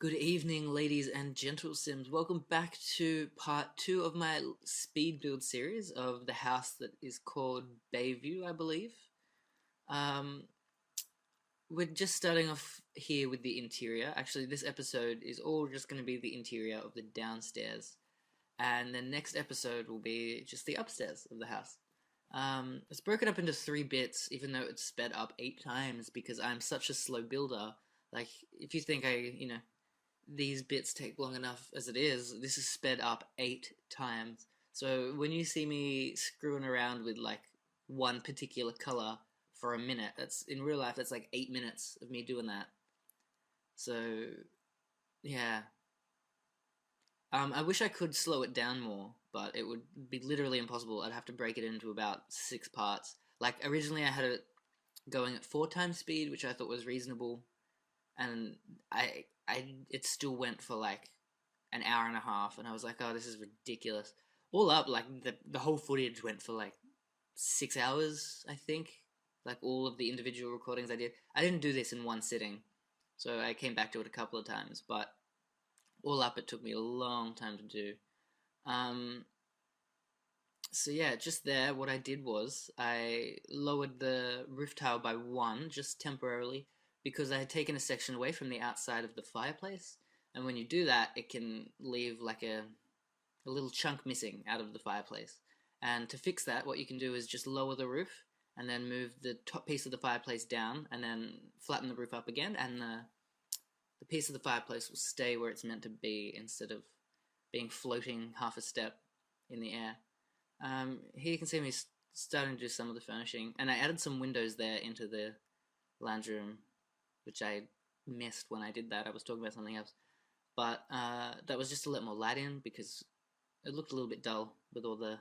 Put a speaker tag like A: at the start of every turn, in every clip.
A: Good evening, ladies and gentle Sims. Welcome back to part two of my speed build series of the house that is called Bayview, I believe. Um, we're just starting off here with the interior. Actually, this episode is all just going to be the interior of the downstairs, and the next episode will be just the upstairs of the house. It's broken up into three bits, even though it's sped up 8 times because I'm such a slow builder. Like, if you think these bits take long enough as it is, this is sped up 8 times. So when you see me screwing around with like one particular color for a minute, that's in real life, that's like 8 minutes of me doing that. So yeah. I wish I could slow it down more, but it would be literally impossible. I'd have to break it into about 6 parts. Like originally I had it going at 4 times speed, which I thought was reasonable, and it still went for like an hour and a half, and I was like, oh, this is ridiculous. All up, like the whole footage went for like 6 hours, I think. Like all of the individual recordings I did. I didn't do this in one sitting, so I came back to it a couple of times, but all up, it took me a long time to do. Um, so yeah, just there, what I did was I lowered the roof tile by one, just temporarily, because I had taken a section away from the outside of the fireplace. And when you do that, it can leave like a little chunk missing out of the fireplace. And to fix that, what you can do is just lower the roof and then move the top piece of the fireplace down and then flatten the roof up again, and the piece of the fireplace will stay where it's meant to be instead of being floating half a step in the air. Here you can see me starting to do some of the furnishing, and I added some windows there into the lounge room, which I missed when I did that. I was talking about something else, but that was just to let more light in because it looked a little bit dull with all the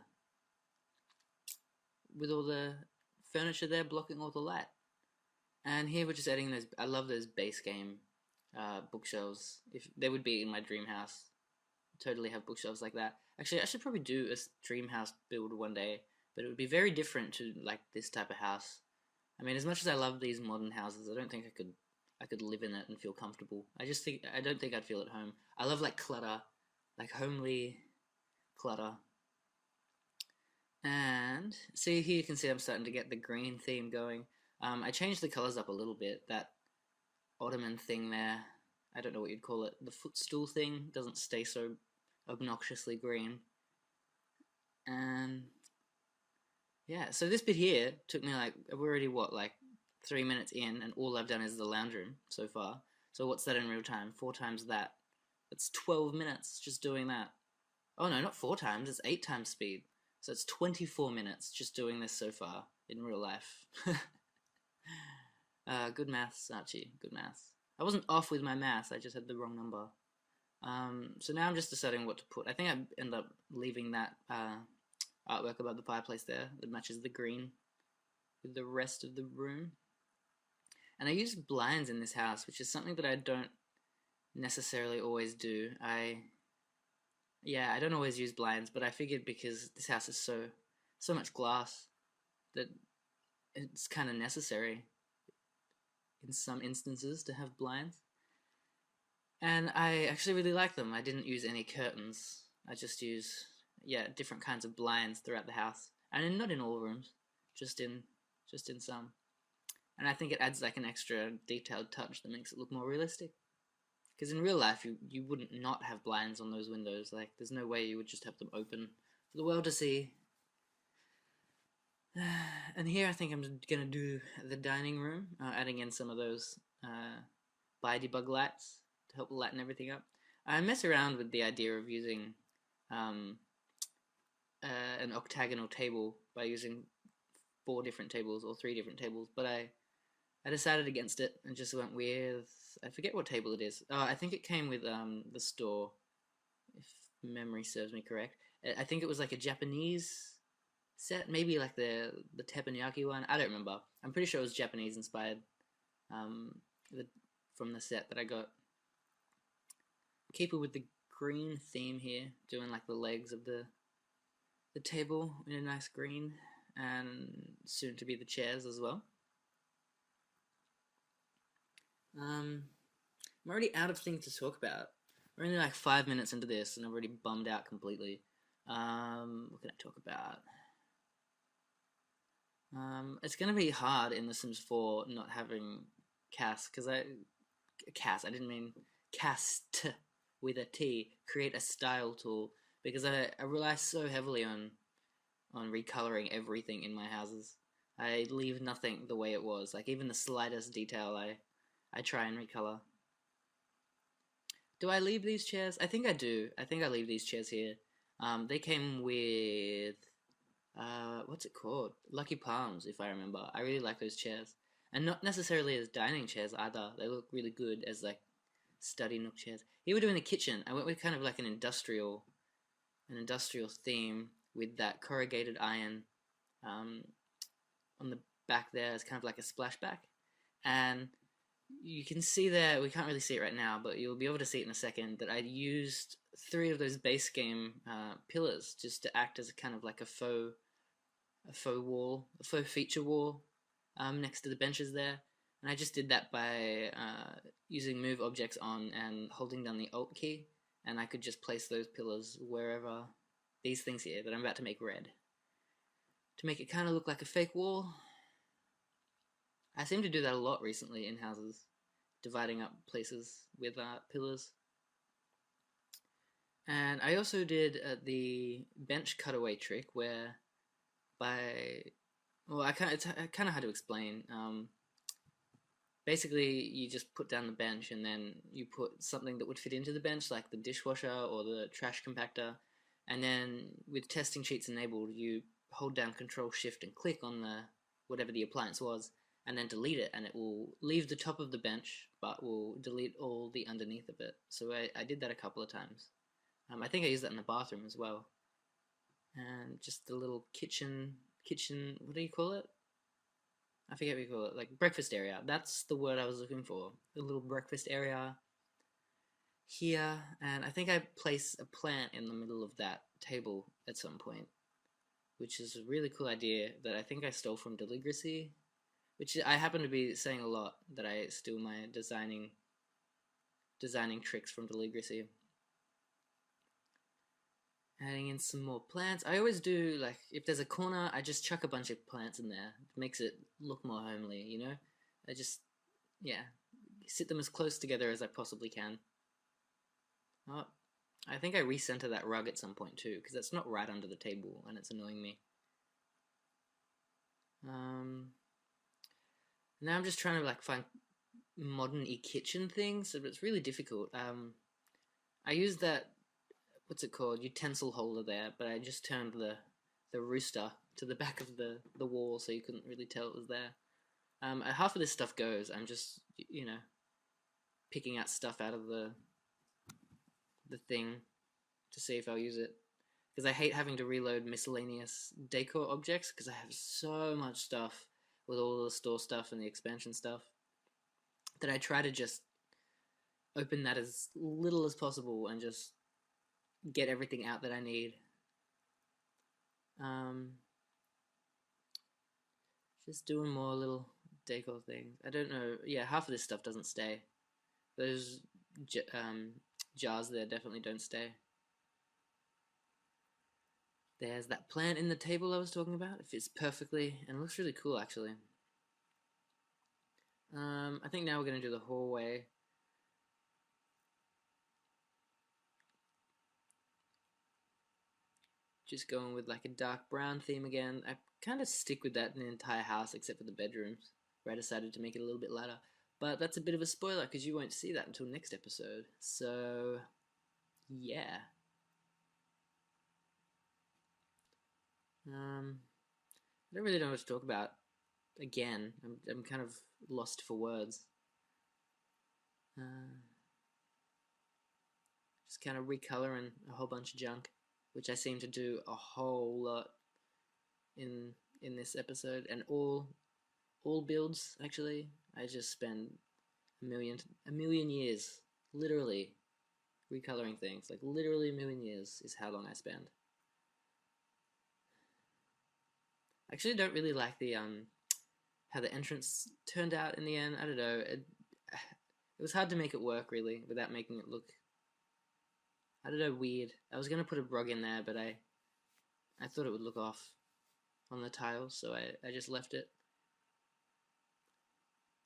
A: furniture there blocking all the light. And here we're just adding those. I love those base game bookshelves. If they would be in my dream house, totally have bookshelves like that. Actually, I should probably do a dream house build one day, but it would be very different to like this type of house. I mean, as much as I love these modern houses, I don't think I could live in it and feel comfortable. I don't think I'd feel at home. I love like clutter, like homely clutter. And see here you can see I'm starting to get the green theme going. I changed the colors up a little bit. That ottoman thing there, I don't know what you'd call it. The footstool thing doesn't stay so obnoxiously green. And yeah, so this bit here took me like, we're already what, like 3 minutes in, and all I've done is the lounge room so far. So what's that in real time? 4 times that. That's 12 minutes just doing that. Oh no, not 4 times, it's 8 times speed. So it's 24 minutes just doing this so far in real life. Good maths, Archie, good maths. I wasn't off with my maths, I just had the wrong number. So now I'm just deciding what to put. I think I end up leaving that artwork above the fireplace there that matches the green with the rest of the room. And I use blinds in this house, which is something that I don't necessarily always do. I don't always use blinds, but I figured because this house is so much glass that it's kind of necessary in some instances to have blinds. And I actually really like them. I didn't use any curtains. I just use different kinds of blinds throughout the house, and not in all rooms, just in some. And I think it adds like an extra detailed touch that makes it look more realistic. Because in real life, you wouldn't not have blinds on those windows. Like, there's no way you would just have them open for the world to see. And here I think I'm going to do the dining room, adding in some of those bug lights to help lighten everything up. I mess around with the idea of using an octagonal table by using 4 different tables or 3 different tables, but I decided against it and just went with, I forget what table it is. I think it came with the store, if memory serves me correct. I think it was like a Japanese set, maybe like the teppanyaki one. I don't remember. I'm pretty sure it was Japanese inspired from the set that I got. Keep it with the green theme here, doing like the legs of the table in a nice green, and soon to be the chairs as well. I'm already out of things to talk about. We're only like 5 minutes into this, and I'm already bummed out completely. What can I talk about? It's gonna be hard in The Sims 4 not having cast, because I didn't mean cast with a T. Create a style tool, because I rely so heavily on recoloring everything in my houses. I leave nothing the way it was. Like even the slightest detail, I try and recolor. Do I leave these chairs? I think I do. I think I leave these chairs here. They came with what's it called? Lucky Palms, if I remember. I really like those chairs, and not necessarily as dining chairs either. They look really good as like study nook chairs. Here we're doing the kitchen. I went with kind of like an industrial theme with that corrugated iron um, on the back there. It's kind of like a splashback, and you can see there. We can't really see it right now, but you'll be able to see it in a second. That I used three of those base game pillars just to act as a kind of like a faux wall, a faux feature wall next to the benches there. And I just did that by using move objects on and holding down the Alt key, and I could just place those pillars wherever these things here that I'm about to make red to make it kind of look like a fake wall. I seem to do that a lot recently in houses, dividing up places with pillars. And I also did the bench cutaway trick where by well, it's kind of hard to explain. Basically, you just put down the bench and then you put something that would fit into the bench, like the dishwasher or the trash compactor. And then with testing sheets enabled, you hold down Control Shift and click on the whatever the appliance was, and then delete it, and it will leave the top of the bench, but will delete all the underneath of it. So I did that a couple of times. I think I used that in the bathroom as well. And just the little kitchen, what do you call it? I forget what you call it, like breakfast area. That's the word I was looking for. The little breakfast area here, and I think I place a plant in the middle of that table at some point, which is a really cool idea that I think I stole from Deligracy, which I happen to be saying a lot that I steal my designing tricks from Deligracy. Adding in some more plants. I always do, like, if there's a corner, I just chuck a bunch of plants in there. It makes it look more homely, you know? I just, yeah, sit them as close together as I possibly can. Oh, I think I recenter that rug at some point too, because it's not right under the table, and it's annoying me. Now I'm just trying to, like, find modern-y kitchen things, but it's really difficult. I use that what's it called, utensil holder there, but I just turned the rooster to the back of the wall so you couldn't really tell it was there. Half of this stuff goes. I'm just, picking out stuff out of the thing to see if I'll use it. Because I hate having to reload miscellaneous decor objects, because I have so much stuff with all the store stuff and the expansion stuff that I try to just open that as little as possible and just get everything out that I need. Just doing more little decor things. I don't know. Yeah, half of this stuff doesn't stay. Those jars there definitely don't stay. There's that plant in the table I was talking about. It fits perfectly and it looks really cool, actually. I think now we're going to do the hallway. Just going with like a dark brown theme again. I kind of stick with that in the entire house except for the bedrooms, where I decided to make it a little bit lighter. But that's a bit of a spoiler because you won't see that until next episode. So, yeah. I don't really know what to talk about. Again, I'm kind of lost for words. Just kind of recoloring a whole bunch of junk, which I seem to do a whole lot in this episode, and all builds actually. I just spend a million years literally recoloring things. Like literally a million years is how long I spend. I actually don't really like the how the entrance turned out in the end. I don't know. It was hard to make it work really without making it look, I don't know, weird. I was gonna put a rug in there, but I thought it would look off on the tiles, so I just left it.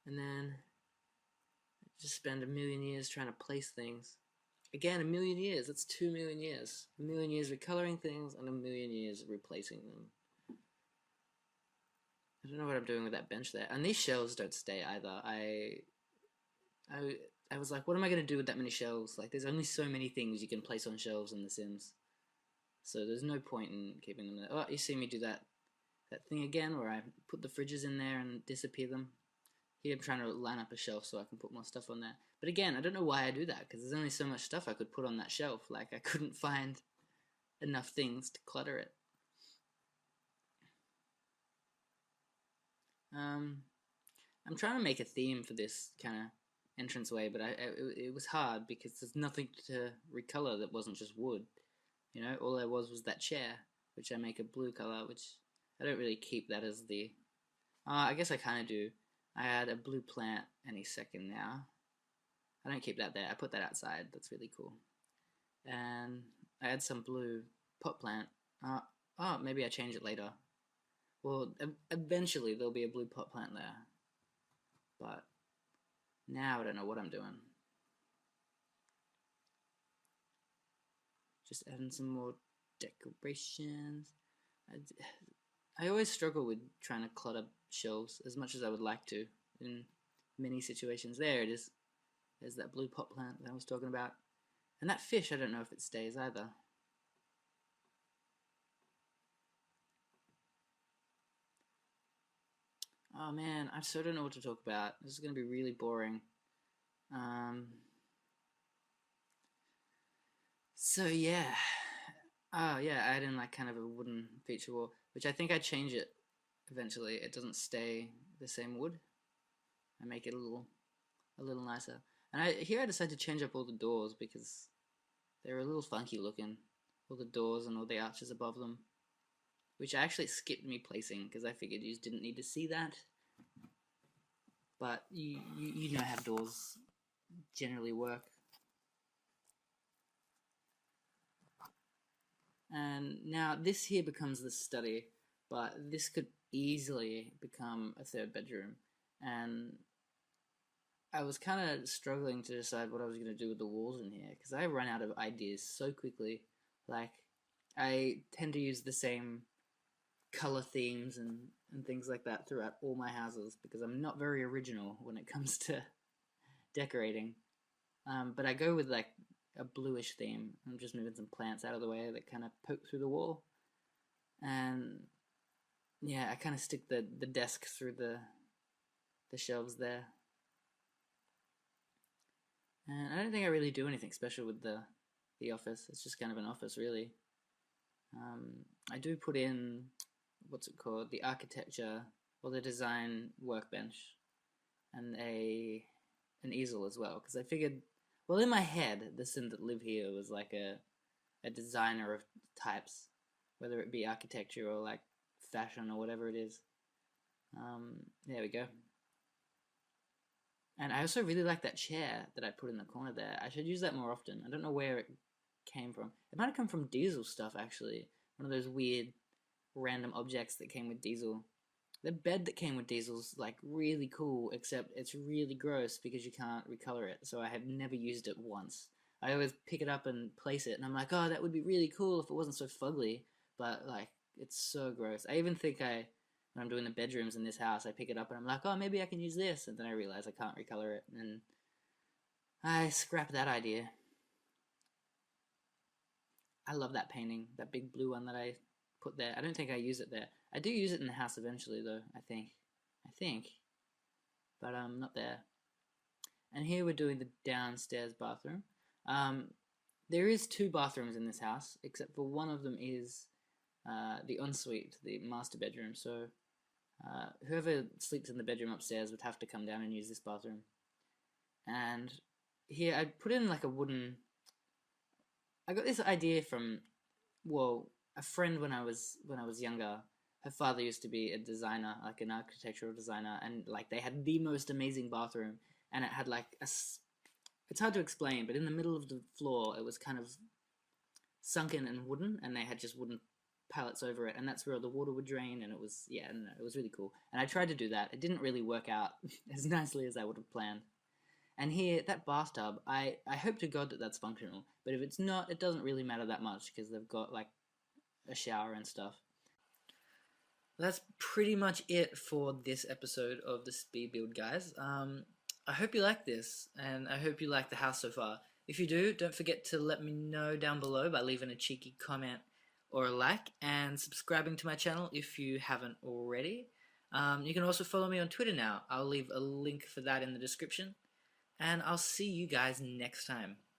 A: And then just spend a million years trying to place things. Again, a million years. That's 2 million years. A million years recoloring things and a million years replacing them. I don't know what I'm doing with that bench there. And these shelves don't stay either. I was like, what am I going to do with that many shelves? Like, there's only so many things you can place on shelves in The Sims. So there's no point in keeping them there. Oh, you see me do that thing again where I put the fridges in there and disappear them. Here I'm trying to line up a shelf so I can put more stuff on there. But again, I don't know why I do that, because there's only so much stuff I could put on that shelf. Like, I couldn't find enough things to clutter it. I'm trying to make a theme for this kind of entranceway, but it was hard because there's nothing to recolor that wasn't just wood. You know, all there was that chair, which I make a blue color, which I don't really keep that as the... I guess I kind of do. I add a blue plant any second now. I don't keep that there. I put that outside. That's really cool. And I add some blue pot plant. Oh, maybe I change it later. Well, eventually there'll be a blue pot plant there. But now I don't know what I'm doing. Just adding some more decorations. I always struggle with trying to clutter shelves as much as I would like to in many situations. There it is. There's that blue pot plant that I was talking about. And that fish, I don't know if it stays either. Oh man, I so don't know what to talk about. This is going to be really boring. So yeah. Oh yeah, I add in like kind of a wooden feature wall, which I think I change it eventually. It doesn't stay the same wood. I make it a little nicer. And here I decided to change up all the doors because they're a little funky looking. All the doors and all the arches above them. Which I actually skipped me placing because I figured you didn't need to see that. But you know how doors generally work. And now this here becomes the study, but this could easily become a third bedroom. And I was kind of struggling to decide what I was going to do with the walls in here because I run out of ideas so quickly. Like, I tend to use the same color themes and things like that throughout all my houses because I'm not very original when it comes to decorating. But I go with like a bluish theme. I'm just moving some plants out of the way that kind of poke through the wall. And yeah, I kind of stick the desk through the shelves there. And I don't think I really do anything special with the office. It's just kind of an office, really. I do put in, what's it called, the architecture or the design workbench and an easel as well, because I figured, well, in my head, the sim that lived here was like a designer of types, whether it be architecture or like fashion or whatever it is. There we go. And I also really like that chair that I put in the corner there. I should use that more often. I don't know where it came from. It might have come from Diesel stuff, actually. One of those weird random objects that came with Diesel. The bed that came with Diesel's like really cool, except it's really gross because you can't recolor it. So I have never used it once. I always pick it up and place it, and I'm like, oh, that would be really cool if it wasn't so fugly. But like, it's so gross. I even think when I'm doing the bedrooms in this house, I pick it up and I'm like, oh, maybe I can use this, and then I realize I can't recolor it, and I scrap that idea. I love that painting, that big blue one that I put there. I don't think I use it there. I do use it in the house eventually, though, I think. But not there. And here we're doing the downstairs bathroom. There is 2 bathrooms in this house, except for one of them is the ensuite, the master bedroom. So whoever sleeps in the bedroom upstairs would have to come down and use this bathroom. And here I put in like a wooden... I got this idea from, well, a friend when I was younger. Her father used to be a designer, like an architectural designer, and like they had the most amazing bathroom, and it had like It's hard to explain, but in the middle of the floor, it was kind of sunken and wooden, and they had just wooden pallets over it, and that's where the water would drain. And it was, yeah, I don't know, it was really cool. And I tried to do that. It didn't really work out as nicely as I would have planned. And here, that bathtub, I hope to God that that's functional. But if it's not, it doesn't really matter that much because they've got like a shower and stuff. That's pretty much it for this episode of the Speed Build, guys. I hope you like this, and I hope you like the house so far. If you do, don't forget to let me know down below by leaving a cheeky comment or a like, and subscribing to my channel if you haven't already. You can also follow me on Twitter now. I'll leave a link for that in the description. And I'll see you guys next time.